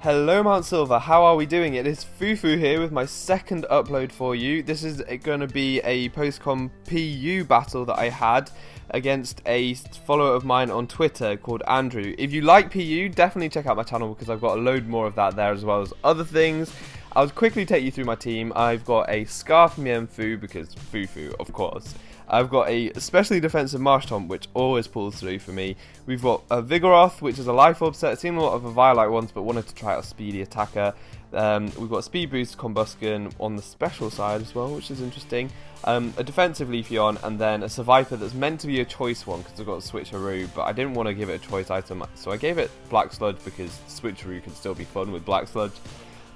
Hello Mount Silver, how are we doing? It is Foofoo here with my second upload for you. This is going to be a post-com PU battle that I had against a follower of mine on Twitter called Andrew. If you like PU, definitely check out my channel because I've got a load more of that there as well as other things. I'll quickly take you through my team. I've got a Scarf Mienfoo because Foofoo, of course. I've got a specially defensive Marshtomp, which always pulls through for me. We've got a Vigoroth, which is a Life Orb set. I've seen a lot of a Violet ones, but wanted to try out a speedy attacker. We've got a Speed Boost Combusken on the special side as well, which is interesting. A defensive Leafeon, and then a Survivor that's meant to be a choice one because I've got a Switcheroo, but I didn't want to give it a choice item, so I gave it Black Sludge because Switcheroo can still be fun with Black Sludge.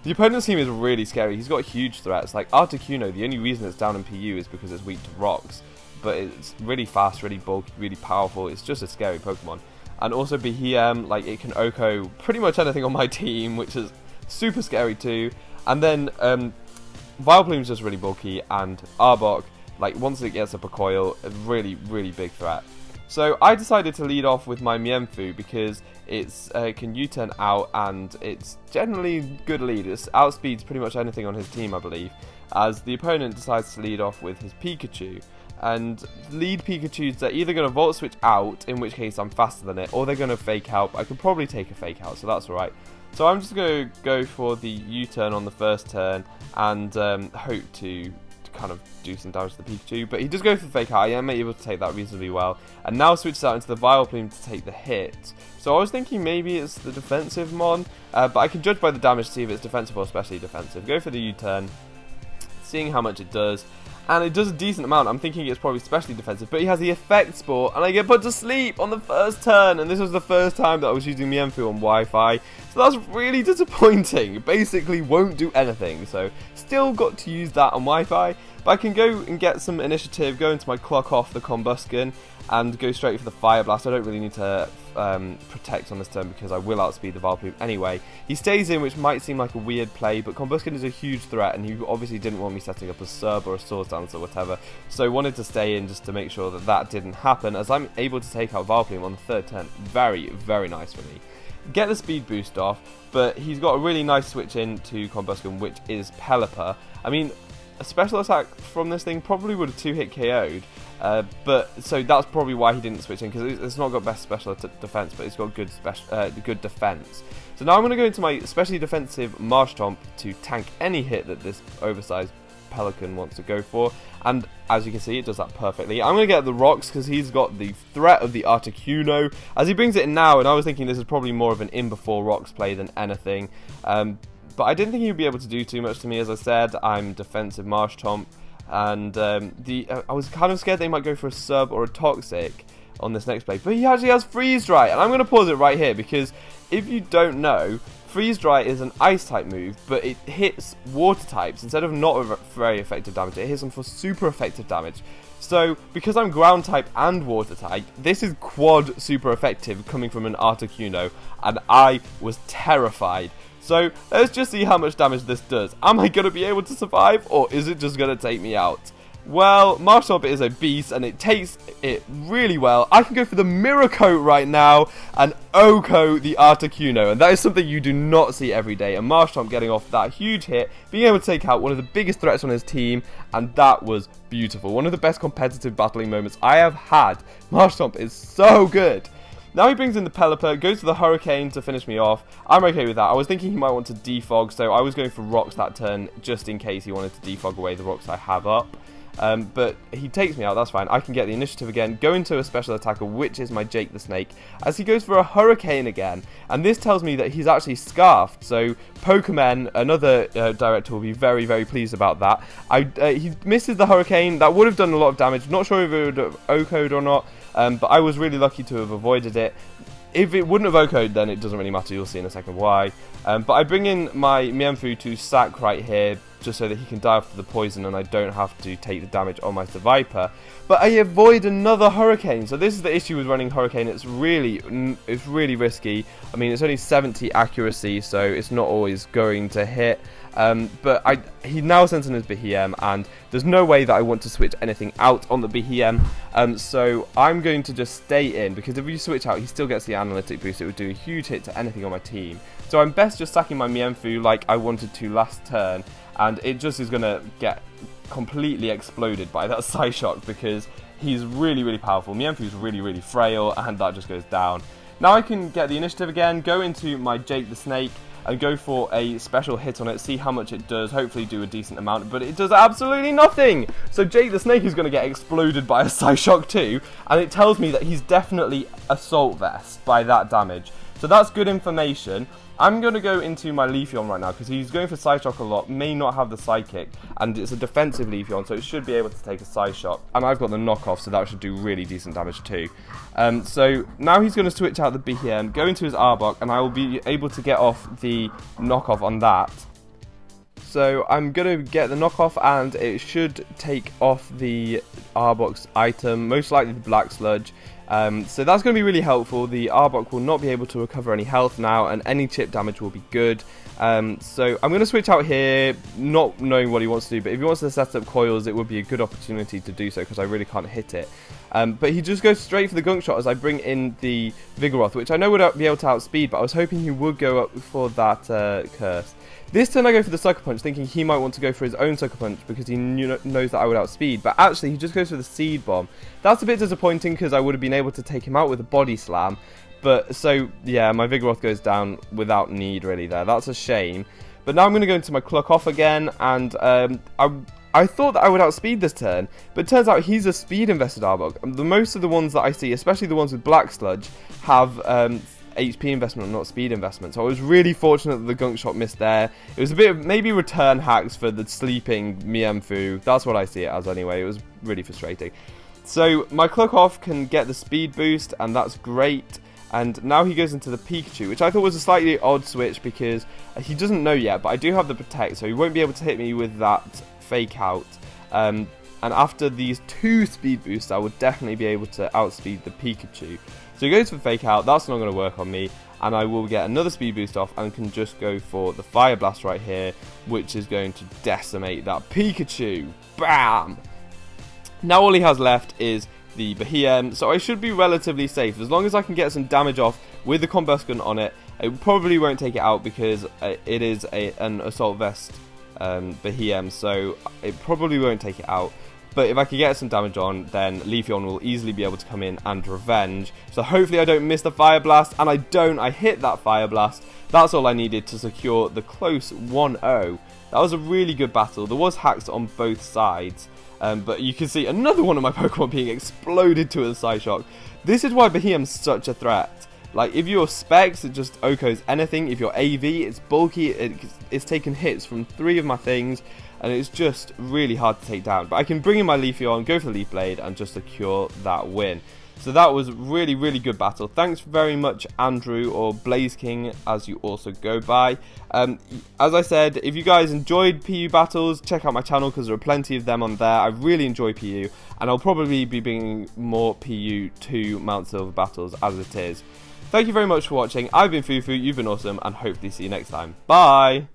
The opponent's team is really scary. He's got huge threats. Like Articuno, the only reason it's down in PU is because it's weak to rocks. But it's really fast, really bulky, really powerful. It's just a scary Pokemon. And also Behem, like it can OHKO pretty much anything on my team, which is super scary too. And then Vileplume's just really bulky, and Arbok, like once it gets up a coil, a really, really big threat. So I decided to lead off with my Mienfoo because it's can U-turn out and it's generally good lead. It outspeeds pretty much anything on his team, I believe, as the opponent decides to lead off with his Pikachu. And lead Pikachus, they're either going to Volt Switch out, in which case I'm faster than it, or they're going to Fake Out. I could probably take a Fake Out, so that's alright. So I'm just going to go for the U-turn on the first turn and hope to kind of do some damage to the Pikachu. But he does go for the Fake Out. I am able to take that reasonably well. And now switches out into the Vileplume to take the hit. So I was thinking maybe it's the defensive Mon, but I can judge by the damage to see if it's defensive or especially defensive. Go for the U-turn, seeing how much it does. And it does a decent amount. I'm thinking it's probably specially defensive, but he has the Effect Spore, and I get put to sleep on the first turn, and this was the first time that I was using Mienfoo on Wi-Fi, so that's really disappointing. It basically won't do anything, so still got to use that on Wi-Fi, but I can go and get some initiative, go into my Clock Off the Combusken, and go straight for the Fire Blast. I don't really need to protect on this turn because I will outspeed the Vileplume anyway. He stays in, which might seem like a weird play, but Combusken is a huge threat, and he obviously didn't want me setting up a Surb or a Swords Dance or whatever, so wanted to stay in just to make sure that that didn't happen, as I'm able to take out Vileplume on the third turn. Very, very nice for me. Get the Speed Boost off, but he's got a really nice switch in to Combusken, which is Pelipper. I mean, a special attack from this thing probably would have 2-hit KO'd, but so that's probably why he didn't switch in, because it's not got best special defense, but it's got good defense. So now I'm going to go into my specially defensive Marshtomp to tank any hit that this oversized Pelican wants to go for, and as you can see, it does that perfectly. I'm going to get the rocks because he's got the threat of the Articuno as he brings it in now, and I was thinking this is probably more of an in before rocks play than anything. But I didn't think he'd be able to do too much to me. As I said, I'm defensive Marshtomp, and I was kind of scared they might go for a Sub or a Toxic on this next play, but he actually has Freeze Dry, and I'm going to pause it right here because if you don't know, Freeze Dry is an Ice type move, but it hits Water types instead of not very effective damage. It hits them for super effective damage. So, because I'm Ground type and Water type, this is quad super effective coming from an Articuno, and I was terrified. So, let's just see how much damage this does. Am I going to be able to survive, or is it just going to take me out? Well, Marshtomp is a beast, and it takes it really well. I can go for the Mirror Coat right now, and OHKO the Articuno, and that is something you do not see every day. And Marshtomp getting off that huge hit, being able to take out one of the biggest threats on his team, and that was beautiful. One of the best competitive battling moments I have had. Marshtomp is so good. Now he brings in the Pelipper, goes for the Hurricane to finish me off. I'm okay with that. I was thinking he might want to defog, so I was going for rocks that turn just in case he wanted to defog away the rocks I have up. But he takes me out, that's fine. I can get the initiative again, go into a special attacker, which is my Jake the Snake, as he goes for a Hurricane again. And this tells me that he's actually Scarfed, so Pokemon, another director, will be very, very pleased about that. He misses the Hurricane, that would have done a lot of damage. Not sure if it would have OHKO'd or not, but I was really lucky to have avoided it. If it wouldn't have OHKO'd, then it doesn't really matter, you'll see in a second why. But I bring in my Mienfoo to sack right here, just so that he can die off to the poison and I don't have to take the damage on my Viper. But I avoid another Hurricane. So this is the issue with running Hurricane. It's really risky. I mean, it's only 70 accuracy, so it's not always going to hit. But he now sends in his Behem, and there's no way that I want to switch anything out on the Behem. So I'm going to just stay in, because if you switch out, he still gets the analytic boost. It would do a huge hit to anything on my team. So I'm best just sacking my Mienfoo like I wanted to last turn, and it just is going to get completely exploded by that Psyshock, because he's really powerful. Mienfoo's really frail, and that just goes down. Now I can get the initiative again, go into my Jake the Snake, and go for a special hit on it, see how much it does, hopefully do a decent amount, but it does absolutely nothing! So Jake the Snake is going to get exploded by a Psyshock too, and it tells me that he's definitely Assault Vest by that damage. So that's good information. I'm going to go into my Leafeon right now, because he's going for Psyshock a lot, may not have the Psychic, and it's a defensive Leafeon, so it should be able to take a Psyshock. And I've got the knockoff, so that should do really decent damage too. So now he's going to switch out the BM, go into his Arbok, and I will be able to get off the knockoff on that. So I'm going to get the knockoff, and it should take off the Arbok's item, most likely the Black Sludge. So that's going to be really helpful. The Arbok will not be able to recover any health now, and any chip damage will be good. So I'm going to switch out here, not knowing what he wants to do, but if he wants to set up coils, it would be a good opportunity to do so, because I really can't hit it. But he just goes straight for the Gunk Shot as I bring in the Vigoroth, which I know would be able to outspeed, but I was hoping he would go up for that Curse. This turn I go for the Sucker Punch, thinking he might want to go for his own Sucker Punch because he knows that I would outspeed, but actually he just goes for the Seed Bomb. That's a bit disappointing because I would have been able to take him out with a Body Slam, but so yeah, my Vigoroth goes down without need really there. That's a shame. But now I'm going to go into my Cluck Off again, and I thought that I would outspeed this turn, but it turns out he's a speed invested Arbok. Most of the ones that I see, especially the ones with Black Sludge, have HP investment and not speed investment, so I was really fortunate that the Gunk Shot missed there. It was a bit of maybe return hacks for the sleeping Mienfoo. That's what I see it as anyway. It was really frustrating. So my Cluck Off can get the speed boost, and that's great. And now he goes into the Pikachu, which I thought was a slightly odd switch because he doesn't know yet, but I do have the Protect, so he won't be able to hit me with that Fake Out. And after these 2 speed boosts, I would definitely be able to outspeed the Pikachu. So he goes for Fake Out, that's not going to work on me, and I will get another speed boost off and can just go for the Fire Blast right here, which is going to decimate that Pikachu. Bam! Now all he has left is the Behem, so I should be relatively safe. As long as I can get some damage off with the Combustion on it, it probably won't take it out because it is an Assault Vest Behem, so it probably won't take it out. But if I can get some damage on, then Leafeon will easily be able to come in and revenge. So hopefully I don't miss the Fire Blast, and I don't. I hit that Fire Blast. That's all I needed to secure the close 1-0. That was a really good battle. There was hacks on both sides, but you can see another one of my Pokemon being exploded to a Psyshock. This is why Behem's such a threat. Like, if you're Specs, it just OHKOs anything. If you're AV, it's bulky. It's taken hits from 3 of my things, and it's just really hard to take down. But I can bring in my Leafeon, go for the Leaf Blade, and just secure that win. So that was really good battle. Thanks very much, Andrew, or Blaze King, as you also go by. As I said, if you guys enjoyed PU battles, check out my channel because there are plenty of them on there. I really enjoy PU, and I'll probably be bringing more PU to Mount Silver battles as it is. Thank you very much for watching. I've been Foofoo, you've been awesome, and hopefully see you next time. Bye!